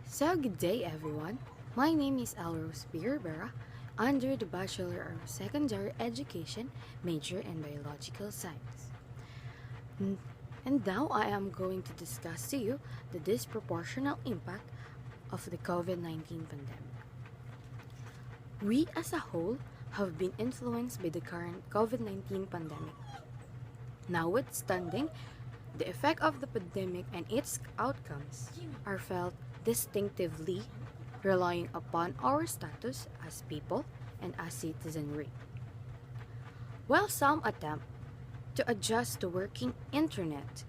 So, good day everyone. My name is Alrose Rivera, under the Bachelor of Secondary Education major in Biological Science. N- And now I am going to discuss to you the disproportional impact of the COVID-19 pandemic. We as a whole have been influenced by the current COVID-19 pandemic. Notwithstanding, the effect of the pandemic and its outcomes are felt distinctively, relying upon our status as people and as citizenry. While some attempt to adjust to working internet,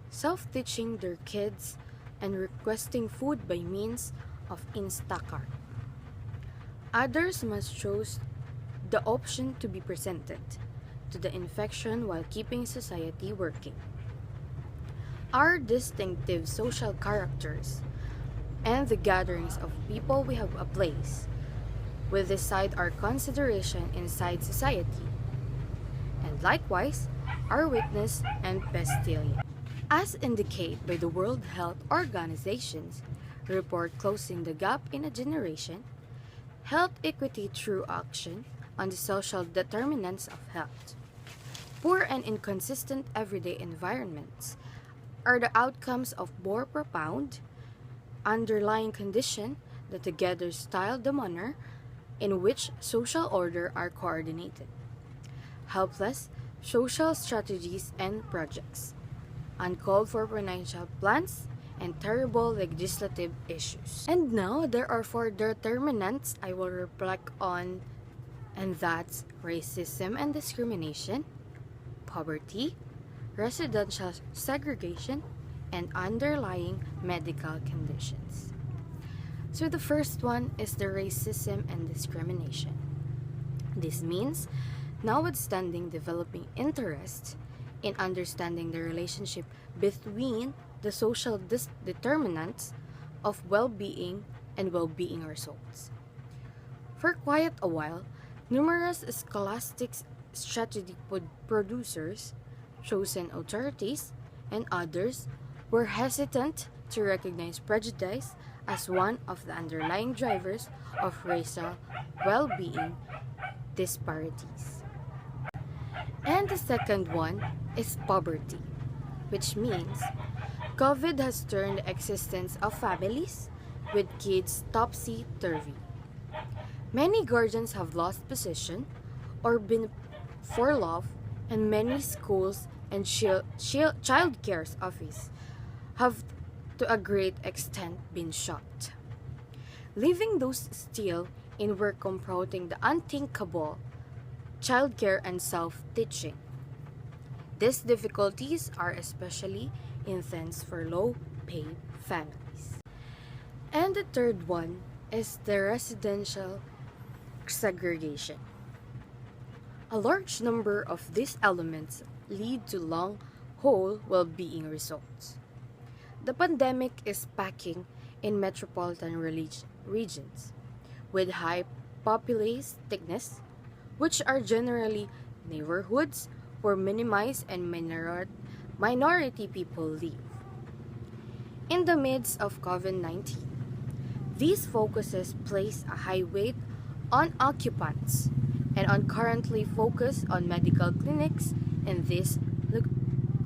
self-teaching their kids, and requesting food by means of Instacart, others must choose the option to be presented to the infection while keeping society working. Our distinctive social characters and the gatherings of people we have a place will decide our consideration inside society, and likewise our witness and pestilence. As indicated by the World Health Organization's report Closing the Gap in a Generation, Health Equity Through Action on the Social Determinants of Health. Poor and inconsistent everyday environments are the outcomes of more profound, underlying condition that together style the manner in which social order are coordinated. Helpless social strategies and projects, uncalled for financial plans, and terrible legislative issues. And now there are four determinants I will reflect on, and that's racism and discrimination, poverty, residential segregation, and underlying medical conditions. So the first one is the racism and discrimination. This means notwithstanding developing interest in understanding the relationship between the social determinants of well-being and well-being results. For quite a while, numerous scholastic strategy producers, chosen authorities, and others were hesitant to recognize prejudice as one of the underlying drivers of racial well-being disparities. And the second one is poverty, which means COVID has turned the existence of families with kids topsy-turvy. Many guardians have lost position or been furloughed, and many schools and child care offices have to a great extent been shut, leaving those still in work confronting the unthinkable, childcare and self-teaching. These difficulties are especially intense for low-paid families. And the third one is the residential segregation. A large number of these elements lead to long-haul well-being results. The pandemic is packing in metropolitan regions with high populace thickness, which are generally neighborhoods where minimized and minority people live. In the midst of COVID-19, these focuses place a high weight on occupants and on currently focus on medical clinics in these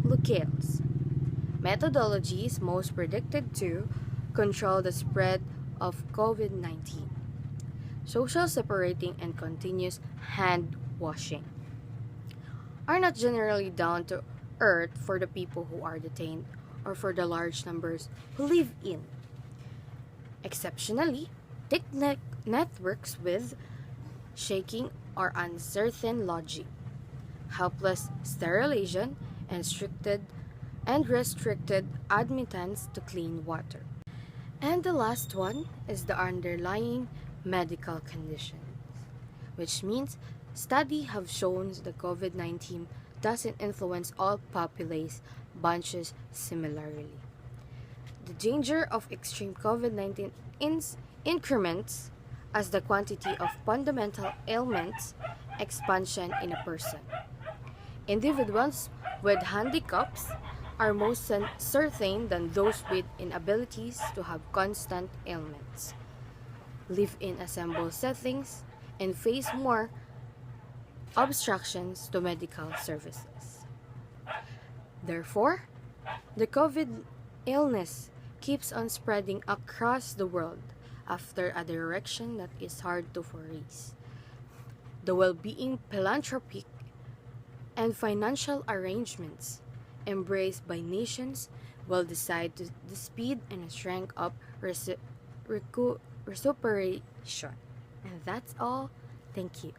locales. Methodologies most predicted to control the spread of COVID-19, social separating and continuous hand washing, are not generally down to earth for the people who are detained or for the large numbers who live in. Exceptionally, thick networks with shaking or uncertain logic, helpless sterilization, and restricted admittance to clean water. And the last one is the underlying medical conditions, which means studies have shown the COVID-19 doesn't influence all populace bunches similarly. The danger of extreme COVID-19 increments as the quantity of fundamental ailments expansion in a person. Individuals with handicaps are most certain than those with inabilities to have constant ailments, live in assembled settings, and face more obstructions to medical services. Therefore, the COVID illness keeps on spreading across the world after a direction that is hard to foresee. The well-being philanthropic and financial arrangements embraced by nations will decide to the speed and strength of recuperation. And that's all. Thank you.